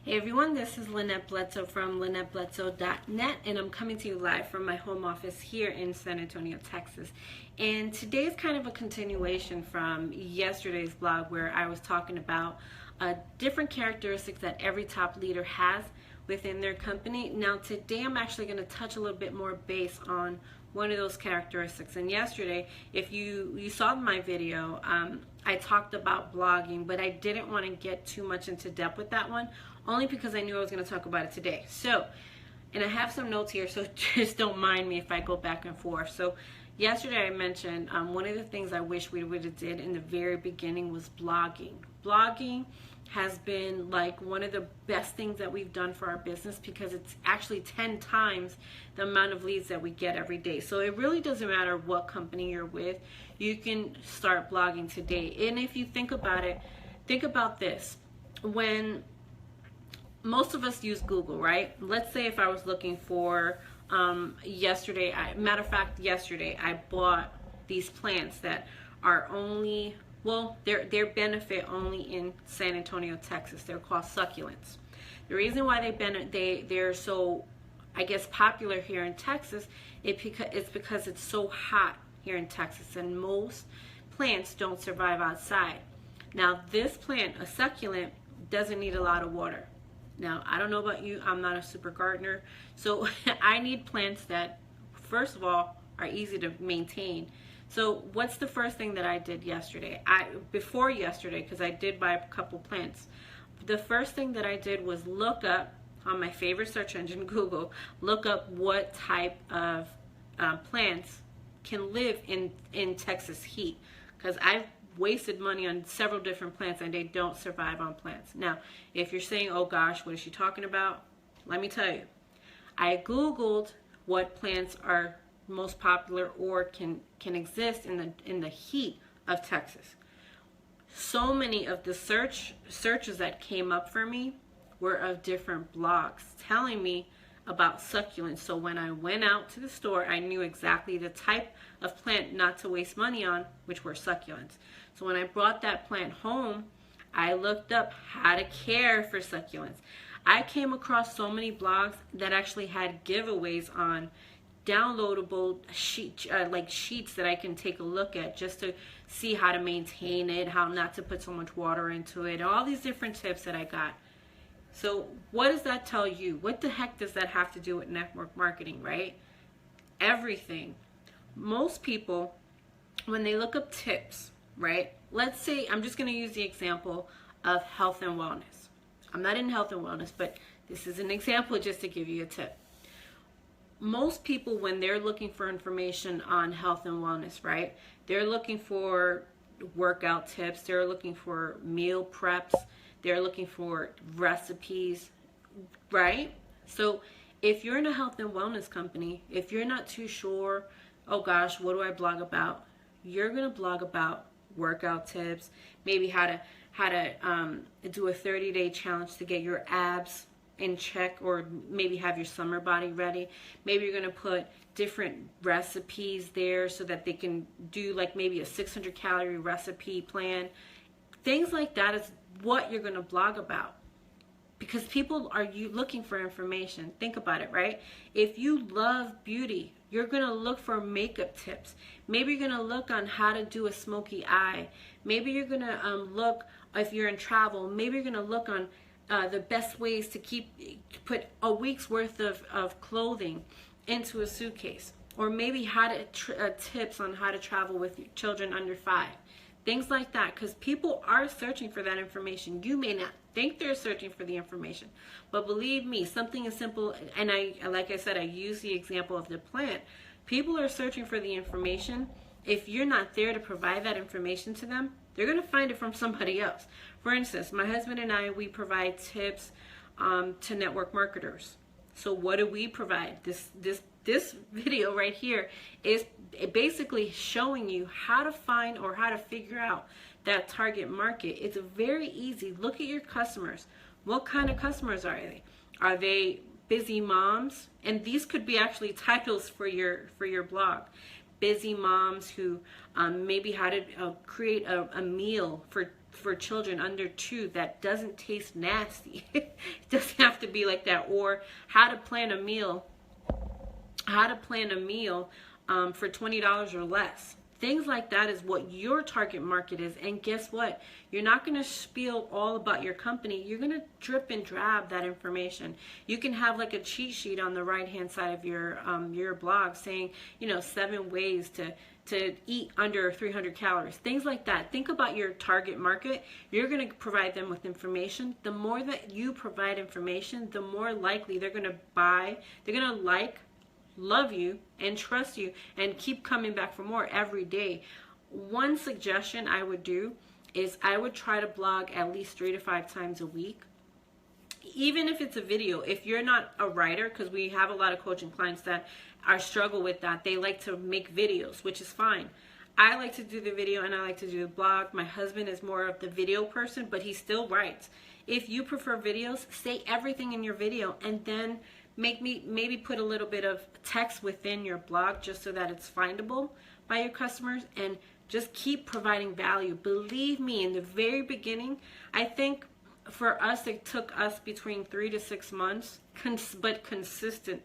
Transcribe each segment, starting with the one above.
Hey everyone, this is Lynette Bledsoe from LynetteBledsoe.net, and I'm coming to you live from my home office here in San Antonio, Texas. And today is kind of a continuation from yesterday's blog where I was talking about different characteristics that every top leader has within their company. Now today I'm actually going to touch a little bit more base on one of those characteristics. And yesterday, if you saw my video, I talked about blogging, but I didn't want to get too much into depth with that one, only because I knew I was going to talk about it today. So, and I have some notes here, so just don't mind me if I go back and forth. So yesterday I mentioned one of the things I wish we would have did in the very beginning was blogging. Blogging has been like one of the best things that we've done for our business because it's actually 10 times the amount of leads that we get every day. So it really doesn't matter what company you're with, you can start blogging today. And if you think about it, think about this. When most of us use Google, right? Let's say if I was looking for yesterday, matter of fact, yesterday I bought these plants that are only, well, they're benefit only in San Antonio, Texas. They're called succulents. The reason why they're so, I guess, popular here in Texas it's because it's so hot here in Texas, and most plants don't survive outside. Now, this plant, a succulent, doesn't need a lot of water. Now, I don't know about you, I'm not a super gardener, so I need plants that, first of all, are easy to maintain. So what's the first thing that I did yesterday? Before yesterday, because I did buy a couple plants, the first thing that I did was look up on my favorite search engine, Google, look up what type of plants can live in Texas heat, because I've wasted money on several different plants and they don't survive on plants. Now, if you're saying, oh gosh, what is she talking about? Let me tell you. I Googled what plants are most popular or can exist in the heat of Texas. So many of the searches that came up for me were of different blogs telling me about succulents. So when I went out to the store, I knew exactly the type of plant not to waste money on, which were succulents. So when I brought that plant home, I looked up how to care for succulents. I came across so many blogs that actually had giveaways on downloadable sheets that I can take a look at just to see how to maintain it, how not to put so much water into it, all these different tips that I got. So what does that tell you? What the heck does that have to do with network marketing, right? Everything. Most people, when they look up tips, right? Let's say, I'm just going to use the example of health and wellness. I'm not in health and wellness, but this is an example just to give you a tip. Most people, when they're looking for information on health and wellness, right? They're looking for workout tips. They're looking for meal preps. They're looking for recipes, right? So if you're in a health and wellness company, if you're not too sure, oh gosh, what do I blog about? You're going to blog about workout tips, maybe how to do a 30-day challenge to get your abs in check, or maybe have your summer body ready. Maybe you're going to put different recipes there so that they can do like maybe a 600 calorie recipe plan. Things like that is what you're going to blog about, because people are looking for information. Think about it, right? If you love beauty, you're going to look for makeup tips. Maybe you're going to look on how to do a smoky eye. Maybe you're going to look, if you're in travel, maybe you're going to look on the best ways to put a week's worth of clothing into a suitcase. Or maybe tips on how to travel with children under 5. Things like that, because people are searching for that information. You may not think they're searching for the information, but believe me, something as simple, and like I said, I use the example of the plant. People are searching for the information. If you're not there to provide that information to them, they're going to find it from somebody else. For instance, my husband and I, we provide tips to network marketers. So what do we provide? This video right here is basically showing you how to find or how to figure out that target market. It's very easy. Look at your customers. What kind of customers are they? Are they busy moms? And these could be actually titles for your blog. Busy moms who maybe how to create a meal for children under 2 that doesn't taste nasty. It doesn't have to be like that. Or how to plan a meal for $20 or less. Things like that is what your target market is. And guess what? You're not going to spiel all about your company. You're going to drip and drab that information. You can have like a cheat sheet on the right hand side of your blog saying, 7 ways to eat under 300 calories. Things like that. Think about your target market. You're going to provide them with information. The more that you provide information, the more likely they're going to buy. They're going to love you and trust you and keep coming back for more every day. One suggestion I would do is I would try to blog at least 3 to 5 times a week. Even if it's a video, if you're not a writer, because we have a lot of coaching clients that struggle with that. They like to make videos, which is fine. I like to do the video and I like to do the blog. My husband is more of the video person, but he still writes. If you prefer videos, say everything in your video and then maybe put a little bit of text within your blog just so that it's findable by your customers, and just keep providing value. Believe me, in the very beginning, I think for us, it took us between 3 to 6 months, but consistent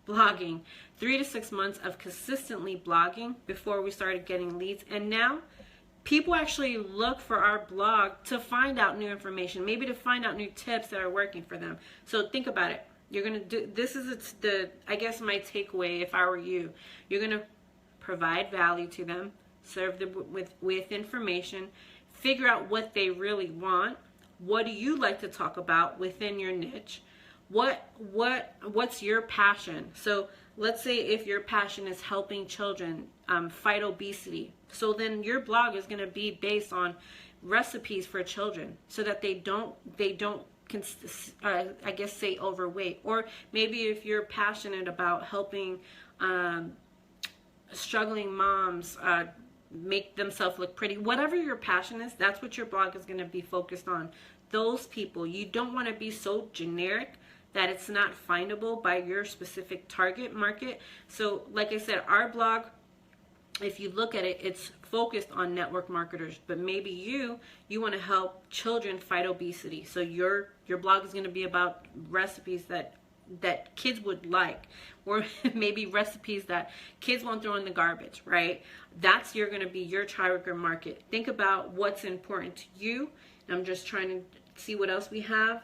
blogging, 3 to 6 months of consistently blogging before we started getting leads. And now people actually look for our blog to find out new information, maybe to find out new tips that are working for them. So think about it. You're going to do, this is I guess my takeaway if I were you. You're going to provide value to them, serve them with information, figure out what they really want. What do you like to talk about within your niche? What's your passion? So let's say if your passion is helping children fight obesity. So then your blog is going to be based on recipes for children so that they don't I guess say overweight. Or maybe if you're passionate about helping struggling moms make themselves look pretty, whatever your passion is, that's what your blog is going to be focused on. Those people. You don't want to be so generic that it's not findable by your specific target market. So like I said, our blog, if you look at it, it's focused on network marketers, but maybe you want to help children fight obesity. So your blog is going to be about recipes that kids would like, or maybe recipes that kids won't throw in the garbage, right? That's going to be your target market. Think about what's important to you. I'm just trying to see what else we have.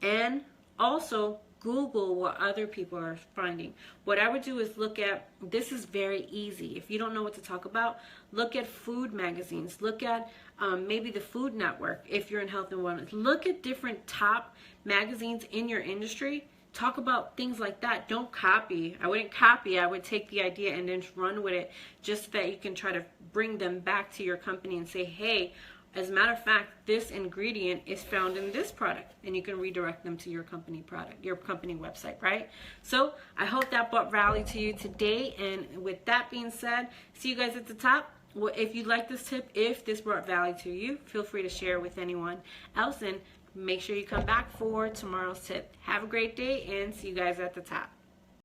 And also Google what other people are finding. What I would do is look at, this is very easy. If you don't know what to talk about, look at food magazines. Look at maybe the Food Network if you're in health and wellness. Look at different top magazines in your industry. Talk about things like that. Don't copy. I wouldn't copy. I would take the idea and then run with it, just so that you can try to bring them back to your company and say, hey, as a matter of fact, this ingredient is found in this product, and you can redirect them to your company product, your company website, right? So I hope that brought value to you today. And with that being said, see you guys at the top. Well, if you like this tip, if this brought value to you, feel free to share with anyone else, and make sure you come back for tomorrow's tip. Have a great day, and see you guys at the top.